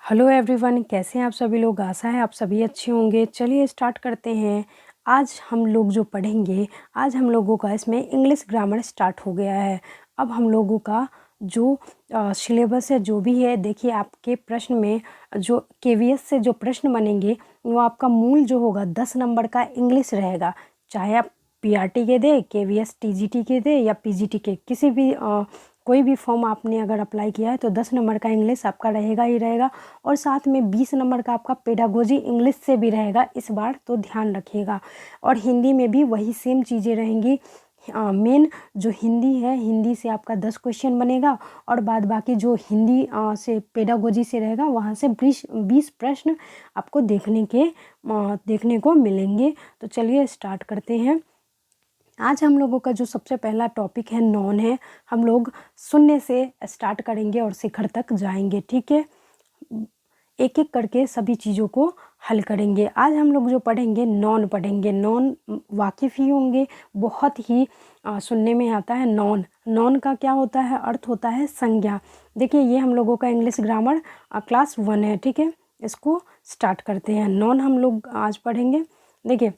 Hello everyone, कैसे हैं आप सभी लोग। आशा है आप सभी अच्छे होंगे। चलिए स्टार्ट करते हैं। आज हम लोग जो पढ़ेंगे, आज हम लोगों का इसमें इंग्लिश ग्रामर स्टार्ट हो गया है। अब हम लोगों का जो सिलेबस है, जो भी है, देखिए आपके प्रश्न में जो केवीएस से जो प्रश्न बनेंगे वो आपका मूल जो होगा 10 नंबर का इंग्लिश रहेगा। चाहे आप पीआरटी के दे, केवीएस टीजीटी के दे या पीजीटी के, किसी भी कोई भी फॉर्म आपने अगर अप्लाई किया है तो 10 नंबर का इंग्लिश आपका रहेगा ही रहेगा। और साथ में 20 नंबर का आपका पेडागोजी इंग्लिश से भी रहेगा इस बार, तो ध्यान रखिएगा। और हिंदी में भी वही सेम चीज़ें रहेंगी। मेन जो हिंदी है, हिंदी से आपका 10 क्वेश्चन बनेगा और बाद बाकी जो हिंदी से पेडागोजी से रहेगा वहाँ से 20 प्रश्न आपको देखने को मिलेंगे। तो चलिए स्टार्ट करते हैं। आज हम लोगों का जो सबसे पहला टॉपिक है नॉन है। हम लोग शून्य से स्टार्ट करेंगे और शिखर तक जाएंगे, ठीक है। एक एक करके सभी चीज़ों को हल करेंगे। आज हम लोग जो पढ़ेंगे नॉन पढ़ेंगे। नॉन वाकिफ़ ही होंगे, बहुत ही सुनने में आता है। नॉन नॉन का क्या होता है? अर्थ होता है संज्ञा। देखिए ये हम लोगों का इंग्लिश ग्रामर क्लास 1 है, ठीक है। इसको स्टार्ट करते हैं। नॉन हम लोग आज पढ़ेंगे। देखिए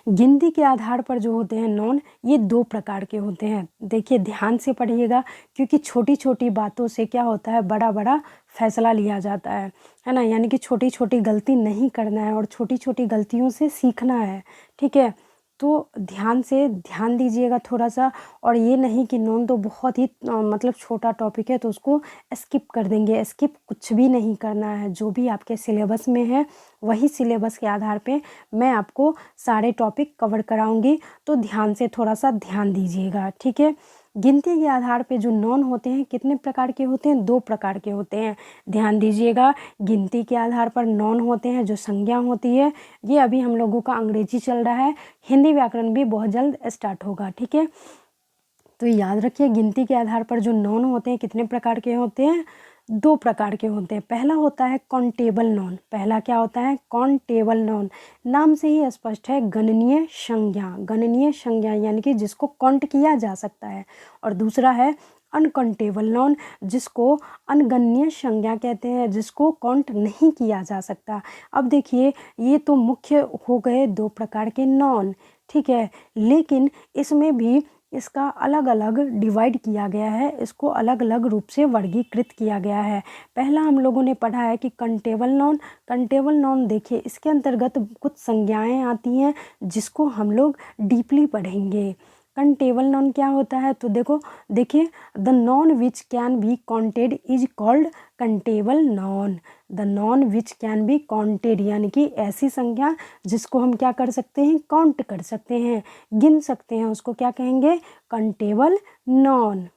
गिनती के आधार पर जो होते हैं नॉन, ये 2 प्रकार के होते हैं। देखिए ध्यान से पढ़िएगा, क्योंकि छोटी छोटी बातों से क्या होता है, बड़ा बड़ा फैसला लिया जाता है ना। यानी कि छोटी छोटी गलती नहीं करना है और छोटी छोटी गलतियों से सीखना है, ठीक है। तो ध्यान दीजिएगा थोड़ा सा। और ये नहीं कि नॉन तो बहुत ही मतलब छोटा टॉपिक है तो उसको स्किप कर देंगे। स्किप कुछ भी नहीं करना है। जो भी आपके सिलेबस में है वही सिलेबस के आधार पे मैं आपको सारे टॉपिक कवर कराऊंगी। तो ध्यान से थोड़ा सा ध्यान दीजिएगा, ठीक है। गिनती के आधार पे जो नॉन होते हैं कितने प्रकार के होते हैं? 2 प्रकार के होते हैं। ध्यान दीजिएगा, गिनती के आधार पर नॉन होते हैं जो संज्ञा होती है। ये अभी हम लोगों का अंग्रेजी चल रहा है, हिंदी व्याकरण भी बहुत जल्द स्टार्ट होगा, ठीक है। तो याद रखिए गिनती के आधार पर जो नॉन होते हैं कितने प्रकार के होते हैं? 2 प्रकार के होते हैं। पहला होता है काउंटेबल नॉन। पहला क्या होता है? Countable noun. नाम से ही स्पष्ट है, गणनीय संज्ञा। गणनीय संज्ञा यानी कि जिसको काउंट किया जा सकता है। और दूसरा है अनकाउंटेबल नॉन, जिसको अनगण्य संज्ञा कहते हैं, जिसको काउंट नहीं किया जा सकता। अब देखिए ये तो मुख्य हो गए 2 प्रकार के नॉन, ठीक है। लेकिन इसमें भी इसका अलग अलग डिवाइड किया गया है, इसको अलग अलग रूप से वर्गीकृत किया गया है। पहला हम लोगों ने पढ़ा है कि कंटेबल नॉन। कंटेबल नॉन देखिए इसके अंतर्गत कुछ संज्ञाएं आती हैं जिसको हम लोग डीपली पढ़ेंगे। कंटेबल नॉन क्या होता है? तो देखिए the noun which can be counted is called countable non. The noun which can be counted यानी कि ऐसी संख्या जिसको हम क्या कर सकते हैं? काउंट कर सकते हैं, गिन सकते हैं, उसको क्या कहेंगे? Countable non.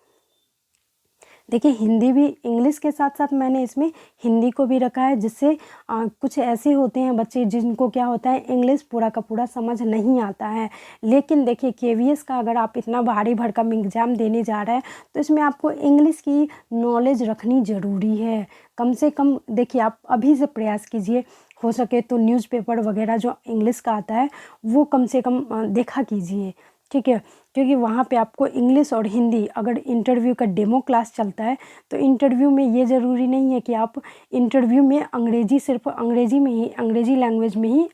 देखिए हिंदी भी, इंग्लिश के साथ साथ मैंने इसमें हिंदी को भी रखा है, जिससे कुछ ऐसे होते हैं बच्चे जिनको क्या होता है, इंग्लिश पूरा का पूरा समझ नहीं आता है। लेकिन देखिए केवीएस का अगर आप इतना भारी भरकम एग्जाम देने जा रहे हैं तो इसमें आपको इंग्लिश की नॉलेज रखनी ज़रूरी है। कम से कम देखिए आप अभी से प्रयास कीजिए, हो सके तो न्यूज़पेपर वगैरह जो इंग्लिश का आता है वो कम से कम देखा कीजिए, ठीक है। क्योंकि वहाँ पे आपको इंग्लिश और हिंदी, अगर इंटरव्यू का डेमो क्लास चलता है तो इंटरव्यू में ये ज़रूरी नहीं है कि आप इंटरव्यू में अंग्रेजी, सिर्फ अंग्रेजी में ही, अंग्रेजी लैंग्वेज में ही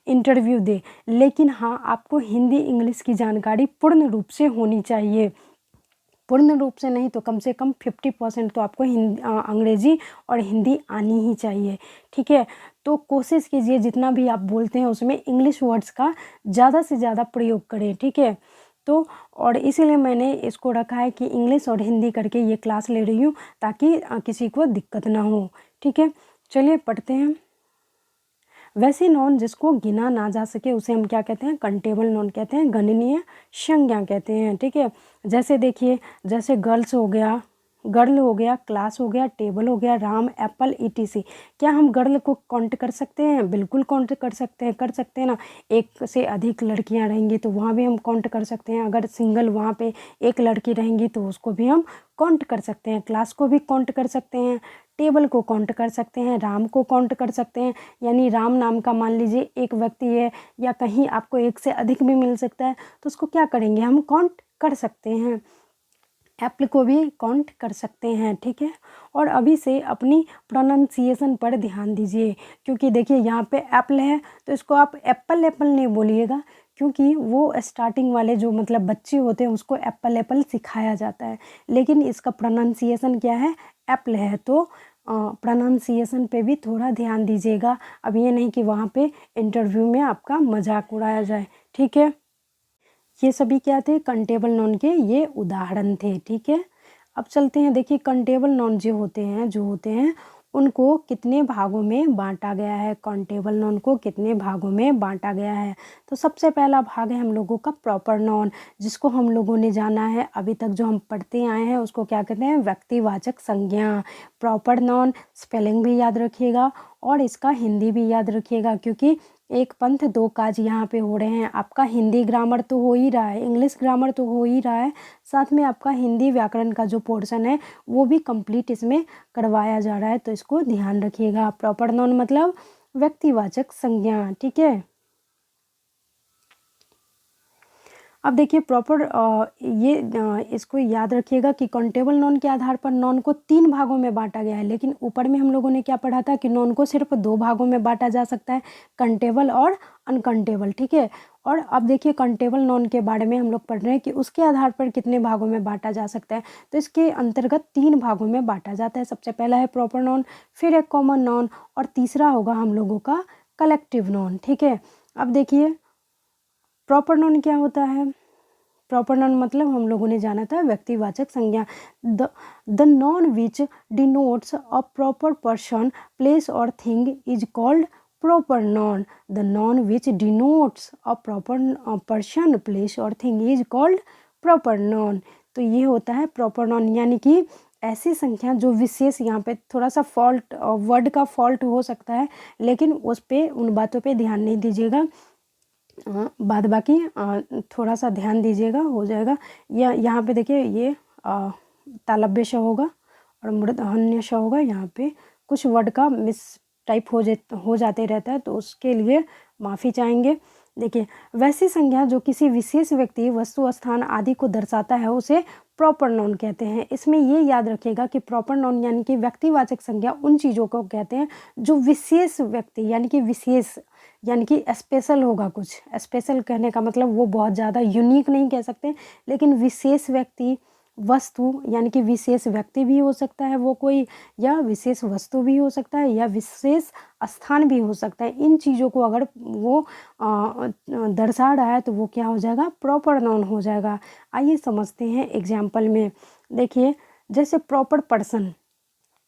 इंटरव्यू दे। लेकिन हाँ, आपको हिंदी इंग्लिश की जानकारी पूर्ण रूप से होनी चाहिए। पूर्ण रूप से नहीं तो कम से कम 50% तो आपको अंग्रेजी और हिंदी आनी ही चाहिए, ठीक है। तो कोशिश कीजिए जितना भी आप बोलते हैं उसमें इंग्लिश वर्ड्स का ज़्यादा से ज़्यादा प्रयोग करें, ठीक है। तो और इसीलिए मैंने इसको रखा है कि इंग्लिश और हिंदी करके ये क्लास ले रही हूँ, ताकि किसी को दिक्कत ना हो, ठीक है। चलिए पढ़ते हैं। वैसे नॉन जिसको गिना ना जा सके उसे हम क्या कहते हैं? कंटेबल नॉन कहते हैं, गणनीय संज्ञा कहते हैं, ठीक है। जैसे देखिए, जैसे गर्ल्स हो गया, गर्ल हो गया, क्लास हो गया, टेबल हो गया, राम, एप्पल, ईटीसी। क्या हम गर्ल को काउंट कर सकते हैं? बिल्कुल काउंट कर सकते हैं, ना। एक से अधिक लड़कियां रहेंगी तो वहाँ भी हम काउंट कर सकते हैं। अगर सिंगल वहाँ पे एक लड़की रहेंगी तो उसको भी हम काउंट कर सकते हैं। क्लास को भी काउंट कर सकते हैं, टेबल को काउंट कर सकते हैं, राम को काउंट कर सकते हैं। यानी राम नाम का मान लीजिए एक व्यक्ति है, या कहीं आपको एक से अधिक भी मिल सकता है, तो उसको क्या करेंगे? हम काउंट कर सकते हैं। एप्पल को भी काउंट कर सकते हैं, ठीक है। और अभी से अपनी प्रोनाउंसिएशन पर ध्यान दीजिए, क्योंकि देखिए यहाँ पे एप्पल है तो इसको आप एप्पल एप्पल नहीं बोलिएगा, क्योंकि वो स्टार्टिंग वाले जो मतलब बच्चे होते हैं उसको एप्पल एप्पल सिखाया जाता है, लेकिन इसका प्रोनाउंसिएशन क्या है, एप्पल है। तो प्रोनाउंसिएशन पे भी थोड़ा ध्यान दीजिएगा। अब ये नहीं कि वहाँ पे इंटरव्यू में आपका मजाक उड़ाया जाए, ठीक है। ये सभी क्या थे, कंटेबल नॉन के ये उदाहरण थे, ठीक है। अब चलते हैं, देखिए कंटेबल नॉन जो होते हैं उनको कितने भागों में बांटा गया है, काउंटेबल नॉन को कितने भागों में बांटा गया है। तो सबसे पहला भाग है हम लोगों का प्रॉपर नॉन, जिसको हम लोगों ने जाना है अभी तक जो हम पढ़ते आए हैं, उसको क्या कहते हैं, व्यक्तिवाचक संज्ञा। प्रॉपर नॉन स्पेलिंग भी याद रखिएगा और इसका हिंदी भी याद रखिएगा, क्योंकि एक पंथ दो काज यहाँ पे हो रहे हैं। आपका हिंदी ग्रामर तो हो ही रहा है, इंग्लिश ग्रामर तो हो ही रहा है, साथ में आपका हिंदी व्याकरण का जो पोर्शन है वो भी कंप्लीट इसमें करवाया जा रहा है, तो इसको ध्यान रखिएगा। प्रॉपर नाउन मतलब व्यक्तिवाचक संज्ञा, ठीक है। अब देखिए प्रॉपर इसको याद रखिएगा कि काउंटेबल नॉन के आधार पर नॉन को 3 भागों में बांटा गया है, लेकिन ऊपर में हम लोगों ने क्या पढ़ा था कि नॉन को सिर्फ 2 भागों में बांटा जा सकता है, काउंटेबल और अनकाउंटेबल, ठीक है। और अब देखिए काउंटेबल नॉन के बारे में हम लोग पढ़ रहे हैं कि उसके आधार पर कितने भागों में बांटा जा सकता है। तो इसके अंतर्गत 3 भागों में बांटा जाता है। सबसे पहला है प्रॉपर नॉन, फिर एक कॉमन नॉन और तीसरा होगा हम लोगों का कलेक्टिव नॉन, ठीक है। अब देखिए प्रॉपर नॉन क्या होता है, प्रॉपर नाउन मतलब हम लोगों ने जाना था व्यक्तिवाचक संज्ञा। The noun which denotes a proper person, place और thing is called proper noun. The noun which denotes a proper person, place और thing is called proper noun. तो ये होता है प्रॉपर नॉन, यानी कि ऐसी संख्या जो विशेष, यहाँ पे थोड़ा सा फॉल्ट, वर्ड का फॉल्ट हो सकता है, लेकिन उस पे उन बातों पे ध्यान नहीं दीजिएगा, बाद बाकी थोड़ा सा ध्यान दीजिएगा, हो जाएगा। या यहाँ पे देखिए ये तालव्य श होगा और मूर्धन्य श होगा, यहाँ पे कुछ वर्ड का मिस टाइप हो जाते रहता है, तो उसके लिए माफ़ी चाहेंगे। देखिए वैसी संज्ञा जो किसी विशेष व्यक्ति, वस्तु, स्थान आदि को दर्शाता है उसे प्रॉपर नाउन कहते हैं। इसमें ये याद रखिएगा कि प्रॉपर नाउन यानी कि व्यक्तिवाचक संज्ञा उन चीज़ों को कहते हैं जो विशेष व्यक्ति यानी कि विशेष यानी कि स्पेशल होगा। कुछ स्पेशल कहने का मतलब वो बहुत ज़्यादा यूनिक नहीं कह सकते, लेकिन विशेष व्यक्ति, वस्तु यानी कि विशेष व्यक्ति भी हो सकता है वो कोई, या विशेष वस्तु भी हो सकता है, या विशेष स्थान भी हो सकता है। इन चीज़ों को अगर वो दर्शा रहा है तो वो क्या हो जाएगा, प्रॉपर नाउन हो जाएगा। आइए समझते हैं एग्जाम्पल में। देखिए जैसे प्रॉपर पर्सन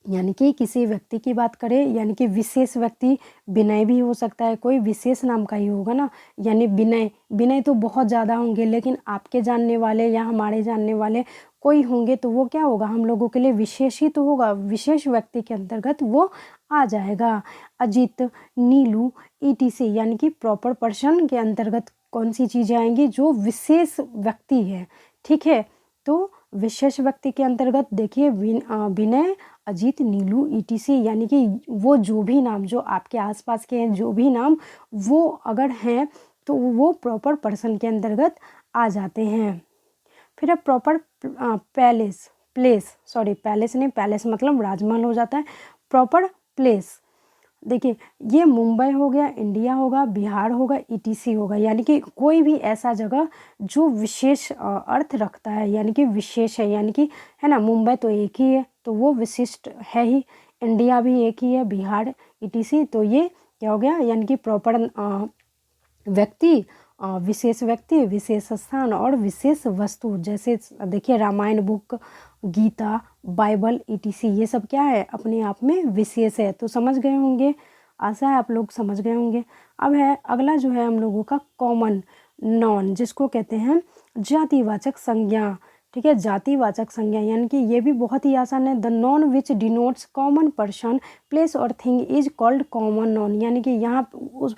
यानी कि किसी व्यक्ति की बात करें, यानी कि विशेष व्यक्ति, विनय भी हो सकता है, कोई विशेष नाम का ही होगा ना, यानी विनय, विनय तो बहुत ज़्यादा होंगे, लेकिन आपके जानने वाले या हमारे जानने वाले कोई होंगे तो वो क्या होगा, हम लोगों के लिए विशेष ही तो होगा, विशेष व्यक्ति के अंतर्गत वो आ जाएगा। अजित, नीलू, ईटीसी यानी कि प्रॉपर पर्सन के अंतर्गत कौन सी चीज़ें आएंगी, जो विशेष व्यक्ति है, ठीक है। तो विशेष व्यक्ति के अंतर्गत देखिए विनय, अजीत, नीलू, ईटीसी यानी कि वो जो भी नाम जो आपके आसपास के हैं, जो भी नाम वो अगर हैं तो वो प्रॉपर पर्सन के अंतर्गत आ जाते हैं। फिर अब प्रॉपर पैलेस, पैलेस नहीं, पैलेस मतलब राजमहल हो जाता है। प्रॉपर प्लेस, देखिए ये मुंबई हो गया, इंडिया होगा, बिहार होगा, ईटीसी होगा, यानी कि कोई भी ऐसा जगह जो विशेष अर्थ रखता है, यानी कि विशेष है, यानी कि है ना, मुंबई तो एक ही है तो वो विशिष्ट है ही, इंडिया भी एक ही है, बिहार, ईटीसी, तो ये क्या हो गया, यानी कि प्रॉपर व्यक्ति, विशेष व्यक्ति, विशेष स्थान और विशेष वस्तु। जैसे देखिए Ramayan book, Gita, Bible, E T C, ये सब क्या है, अपने आप में विशेष है। तो समझ गए होंगे, आशा है आप लोग समझ गए होंगे। अब है अगला जो है हम लोगों का कॉमन नॉन, जिसको कहते हैं जातिवाचक संज्ञा, ठीक है। जातिवाचक संज्ञा यानी कि ये भी बहुत ही आसान है। The noun which denotes common person, place और thing is called common noun, यानी कि यहाँ उस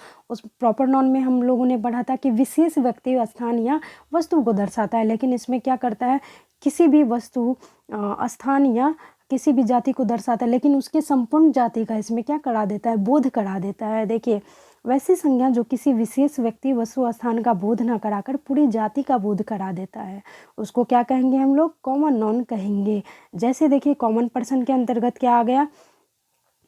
प्रॉपर नॉन में हम लोगों ने पढ़ा था कि विशेष व्यक्ति, स्थान या वस्तु को दर्शाता है, लेकिन इसमें क्या करता है, किसी भी वस्तु, स्थान या किसी भी जाति को दर्शाता है, लेकिन उसके संपूर्ण जाति का इसमें क्या करा देता है, बोध करा देता है। देखिए वैसी संज्ञा जो किसी विशेष व्यक्ति, वस्तु, स्थान का बोध न कराकर पूरी जाति का बोध करा देता है, उसको क्या कहेंगे हम लोग? कॉमन नाउन कहेंगे। जैसे देखिए कॉमन पर्सन के अंतर्गत क्या आ गया?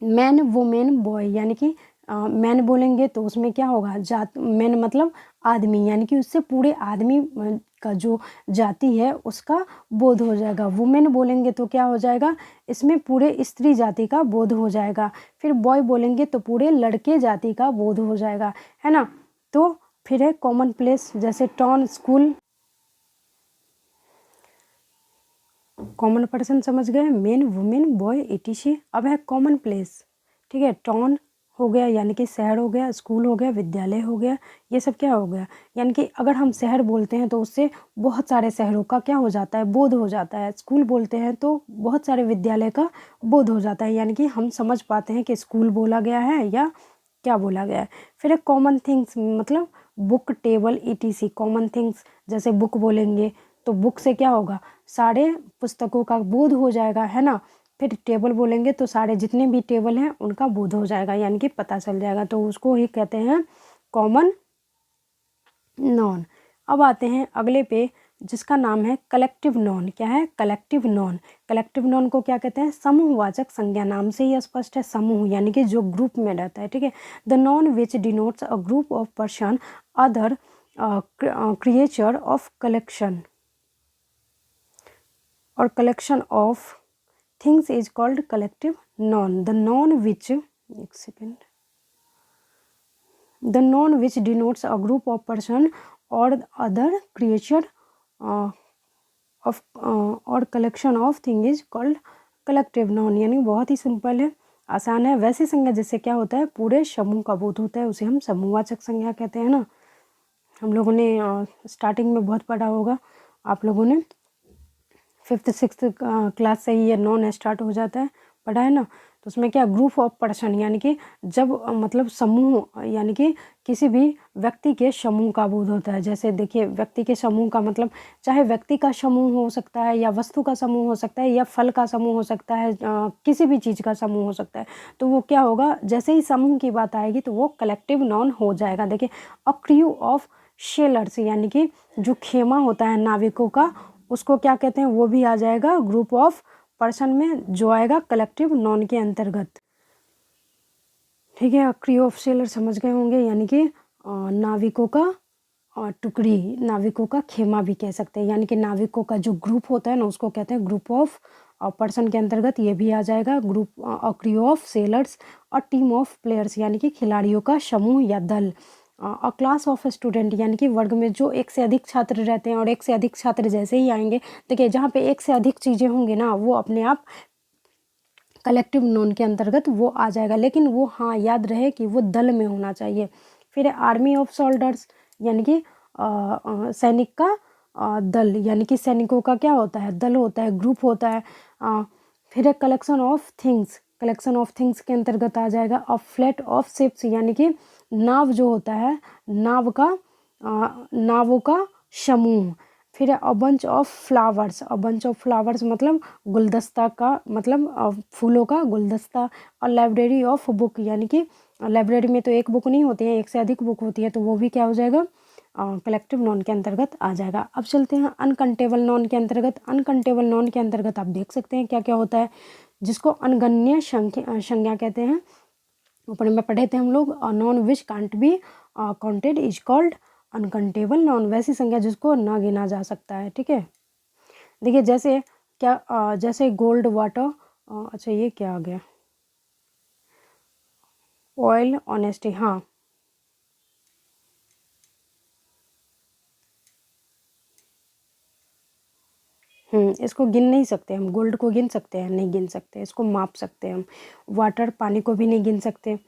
मैन, वुमेन, बॉय, यानी कि मैन बोलेंगे तो उसमें क्या होगा? जात, मैन मतलब आदमी, यानी कि उससे पूरे आदमी का जो जाति है उसका बोध हो जाएगा। वुमेन बोलेंगे तो क्या हो जाएगा? इसमें पूरे स्त्री जाति का बोध हो जाएगा। फिर बॉय बोलेंगे तो पूरे लड़के जाति का बोध हो जाएगा, है ना। तो फिर है कॉमन प्लेस, जैसे टाउन, स्कूल। कॉमन पर्सन समझ गए, मेन, वुमेन, बॉय, etc। अब है कॉमन प्लेस, ठीक है। टाउन हो गया यानी कि शहर हो गया, स्कूल हो गया, विद्यालय हो गया, ये सब क्या हो गया? यानी कि अगर हम शहर बोलते हैं तो उससे बहुत सारे शहरों का क्या हो जाता है? बोध हो जाता है। स्कूल बोलते हैं तो बहुत सारे विद्यालय का बोध हो जाता है, यानी कि हम समझ पाते हैं कि स्कूल बोला गया है या क्या बोला गया है। फिर एक कॉमन थिंग्स, मतलब book, table, etc। Common things, जैसे बुक बोलेंगे तो बुक से क्या होगा? सारे पुस्तकों का बोध हो जाएगा, है ना। फिर टेबल बोलेंगे तो सारे जितने भी टेबल हैं उनका बोध हो जाएगा, यानी कि पता चल जाएगा, तो उसको ही कहते हैं कॉमन नॉन। अब आते हैं अगले पे, जिसका नाम है कलेक्टिव नॉन। क्या है? Collective noun. कलेक्टिव नॉन को क्या कहते हैं? समूहवाचक संज्ञा। नाम से ही स्पष्ट है, समूह यानी कि जो ग्रुप में रहता है, ठीक है। The noun which denotes a group of person, other creature of collection और collection of things is called collective noun. The noun which, एक second, the noun which denotes a group of person or other creature of or collection of thing is called collective noun। यानी बहुत ही simple है, आसान है। वैसी संज्ञा जिससे क्या होता है? पूरे समूह का बोध होता है, उसे हम समूहवाचक संज्ञा कहते हैं ना। हम लोगों ने स्टार्टिंग में बहुत पढ़ा होगा, आप लोगों ने 5th 6th क्लास से ही ये नॉन स्टार्ट हो जाता है, पढ़ा है ना। तो उसमें क्या? ग्रुप ऑफ पर्सन, यानी कि जब मतलब समूह, यानी कि किसी भी व्यक्ति के समूह का बोध होता है। जैसे देखिए व्यक्ति के समूह का मतलब चाहे व्यक्ति का समूह हो सकता है, या वस्तु का समूह हो सकता है, या फल का समूह हो सकता है, किसी भी चीज़ का समूह हो सकता है। तो वो क्या होगा? जैसे ही समूह की बात आएगी तो वो कलेक्टिव नॉन हो जाएगा। देखिए अ क्रू ऑफ सेलर्स, यानी कि जो खेमा होता है नाविकों का, उसको क्या कहते हैं? वो भी आ जाएगा ग्रुप ऑफ पर्सन में, जो आएगा कलेक्टिव नॉन के अंतर्गत, ठीक है। क्रू ऑफ सेलर समझ गए होंगे, यानी कि नाविकों का टुकड़ी, नाविकों का खेमा भी कह सकते हैं। यानी कि नाविकों का जो ग्रुप होता है ना, उसको कहते हैं ग्रुप ऑफ पर्सन के अंतर्गत ये भी आ जाएगा। ग्रुप क्रू ऑफ सेलर्स और टीम ऑफ प्लेयर्स, यानी कि खिलाड़ियों का समूह या दल। और क्लास ऑफ स्टूडेंट, यानी कि वर्ग में जो एक से अधिक छात्र रहते हैं, और एक से अधिक छात्र जैसे ही आएंगे, देखिए जहाँ पे एक से अधिक चीज़ें होंगी ना, वो अपने आप कलेक्टिव नॉन के अंतर्गत वो आ जाएगा। लेकिन वो हाँ याद रहे कि वो दल में होना चाहिए। फिर आर्मी ऑफ सोल्जर्स, यानी कि सैनिक का दल, यानी कि सैनिकों का क्या होता है? दल होता है, ग्रुप होता है। फिर एक collection of things, collection of things के अंतर्गत आ जाएगा। और फ्लेट ऑफ शिप्स, यानी कि नाव जो होता है, नाव का नावों का समूह। फिर a bunch of flowers, a bunch of flowers मतलब गुलदस्ता का, मतलब फूलों का गुलदस्ता। और लाइब्रेरी ऑफ बुक, यानी कि लाइब्रेरी में तो एक बुक नहीं होती है, एक से अधिक बुक होती है, तो वो भी क्या हो जाएगा? कलेक्टिव नॉन के अंतर्गत आ जाएगा। अब चलते हैं अनकंटेबल नॉन के अंतर्गत। अनकंटेबल नॉन के अंतर्गत आप देख सकते हैं क्या क्या होता है, जिसको अनगण्य संज्ञा कहते हैं। ऊपर में पढ़े थे हम लोग, non which can't be counted is called uncountable non. वैसी संज्ञा जिसको ना गिना जा सकता है, ठीक है। देखिए जैसे क्या जैसे गोल्ड, वाटर, अच्छा ये क्या आ गया? ऑयल, ऑनेस्टी, हाँ इसको गिन नहीं सकते हम। गोल्ड को गिन सकते हैं? नहीं गिन सकते। इसको माप सकते हैं हम। वाटर, पानी को भी नहीं गिन सकते।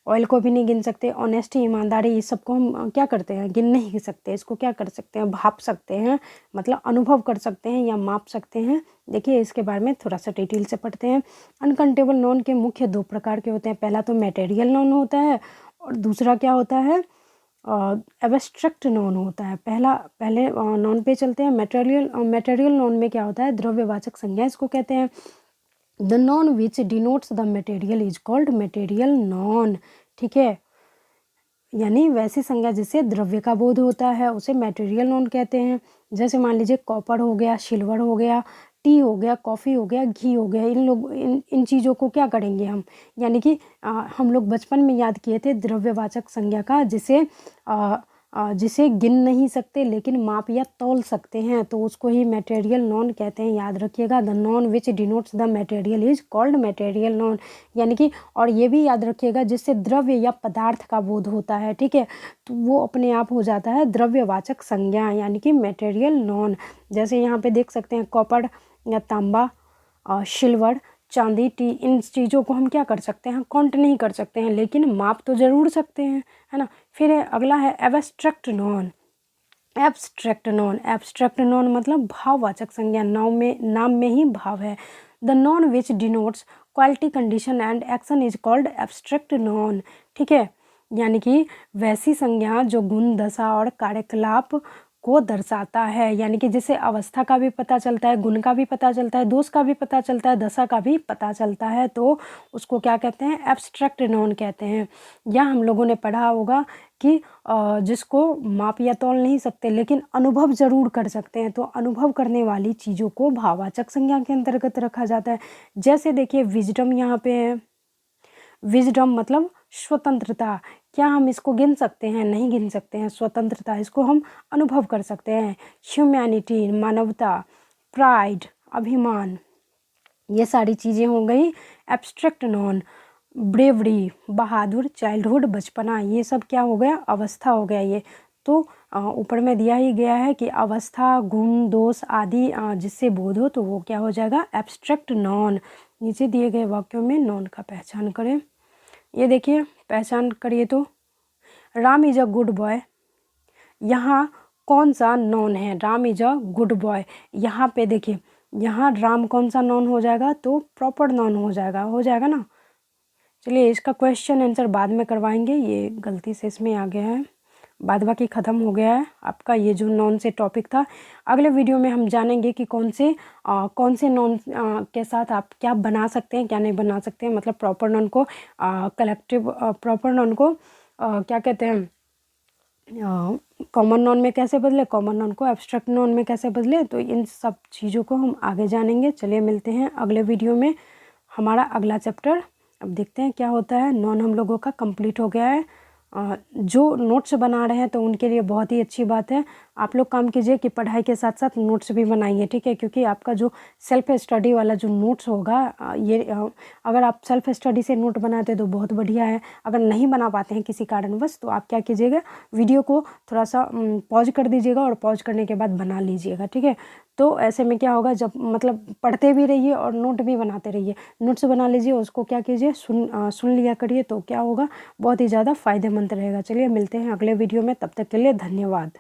ऑयल को भी नहीं गिन सकते। ऑनेस्टी, ईमानदारी, इस सबको हम क्या करते हैं? गिन नहीं सकते। इसको क्या कर सकते हैं? भाप सकते हैं, मतलब अनुभव कर सकते हैं या माप सकते हैं। देखिए इसके बारे में थोड़ा सा डिटेल से पढ़ते हैं। अनकंटेबल नॉन के मुख्य 2 प्रकार के होते हैं। पहला तो मटेरियल नॉन होता है, और दूसरा क्या होता है? एब्स्ट्रैक्ट नॉन होता है। पहले नॉन पे चलते हैं। मटेरियल नॉन में क्या होता है? द्रव्यवाचक संज्ञा इसको कहते हैं। The noun which denotes the material is called material non, ठीक है। यानी वैसी संज्ञा जिससे द्रव्य का बोध होता है उसे मटेरियल नोन कहते हैं। जैसे मान लीजिए कॉपर हो गया, सिल्वर हो गया, टी हो गया, कॉफ़ी हो गया, घी हो गया, इन चीज़ों को क्या करेंगे हम, यानी कि हम लोग बचपन में याद किए थे द्रव्यवाचक संज्ञा का, जिसे गिन नहीं सकते लेकिन माप या तौल सकते हैं, तो उसको ही मटेरियल नॉन कहते हैं। याद रखिएगा, the noun which denotes the material is called material non. यानी कि और ये भी याद रखिएगा जिससे द्रव्य या पदार्थ का बोध होता है, ठीक है, तो वो अपने आप हो जाता है द्रव्यवाचक संज्ञा यानी कि मटेरियल नॉन। जैसे यहाँ पे देख सकते हैं कॉपर या तांबा, सिल्वर, चांदी, टी, इन चीज़ों को हम क्या कर सकते हैं, काउंट नहीं कर सकते हैं लेकिन माप तो ज़रूर सकते हैं, है ना। फिर अगला है एब्स्ट्रैक्ट नॉन। एब्स्ट्रैक्ट नॉन मतलब भाववाचक संज्ञा, नाम में ही भाव है। The noun which denotes quality, condition and action is called abstract non, ठीक है। यानी कि वैसी संज्ञा जो गुण, दशा और कार्यकलाप को दर्शाता है, यानी कि जिससे अवस्था का भी पता चलता है, गुण का भी पता चलता है, दोष का भी पता चलता है, दशा का भी पता चलता है, तो उसको क्या कहते हैं, एब्स्ट्रैक्ट नॉन कहते हैं। या हम लोगों ने पढ़ा होगा कि जिसको माप या तौल नहीं सकते लेकिन अनुभव ज़रूर कर सकते हैं, तो अनुभव करने वाली चीज़ों को भाववाचक संज्ञा के अंतर्गत रखा जाता है। जैसे देखिए विजडम यहाँ पे है, विजडम मतलब स्वतंत्रता। क्या हम इसको गिन सकते हैं, नहीं गिन सकते हैं। स्वतंत्रता इसको हम अनुभव कर सकते हैं। ह्यूमैनिटी मानवता, प्राइड अभिमान, ये सारी चीज़ें हो गई एब्स्ट्रैक्ट नॉन। ब्रेवरी बहादुर, चाइल्डहुड बचपना, ये सब क्या हो गया, अवस्था हो गया। ये तो ऊपर में दिया ही गया है कि अवस्था, गुण, दोष आदि जिससे बोध हो तो वो क्या हो जाएगा, एब्स्ट्रैक्ट नॉन। नीचे दिए गए वाक्यों में नॉन का पहचान करें। ये देखिए पहचान करिए तो Ram is a good boy, यहाँ कौन सा नॉन है, Ram is a good boy. यहाँ पे देखिए यहाँ राम कौन सा नॉन हो जाएगा, तो प्रॉपर नॉन हो जाएगा ना। चलिए इसका क्वेश्चन आंसर बाद में करवाएंगे, ये गलती से इसमें आ गया है। बाद बाकी ख़त्म हो गया है आपका ये जो नॉन से टॉपिक था। अगले वीडियो में हम जानेंगे कि कौन से नॉन के साथ आप क्या बना सकते हैं, क्या नहीं बना सकते हैं। मतलब प्रॉपर नॉन को कलेक्टिव, प्रॉपर नॉन को क्या कहते हैं, कॉमन नॉन में कैसे बदले, कॉमन नॉन को एब्स्ट्रैक्ट नॉन में कैसे बदले, तो इन सब चीज़ों को हम आगे जानेंगे। चलिए मिलते हैं अगले वीडियो में। हमारा अगला चैप्टर अब देखते हैं क्या होता है। नॉन हम लोगों का कंप्लीट हो गया है। जो नोट्स बना रहे हैं तो उनके लिए बहुत ही अच्छी बात है। आप लोग काम कीजिए कि पढ़ाई के साथ साथ नोट्स भी बनाइए, ठीक है, क्योंकि आपका जो सेल्फ स्टडी वाला जो नोट्स होगा अगर आप सेल्फ स्टडी से नोट बनाते हैं तो बहुत बढ़िया है। अगर नहीं बना पाते हैं किसी कारणवश तो आप क्या कीजिएगा, वीडियो को थोड़ा सा पॉज कर दीजिएगा और पॉज करने के बाद बना लीजिएगा, ठीक है। तो ऐसे में क्या होगा, जब मतलब पढ़ते भी रहिए और नोट भी बनाते रहिए। नोट्स बना लीजिए, उसको क्या कीजिए, सुन लिया करिए, तो क्या होगा, बहुत ही ज़्यादा फायदेमंद रहेगा। चलिए मिलते हैं अगले वीडियो में, तब तक के लिए धन्यवाद।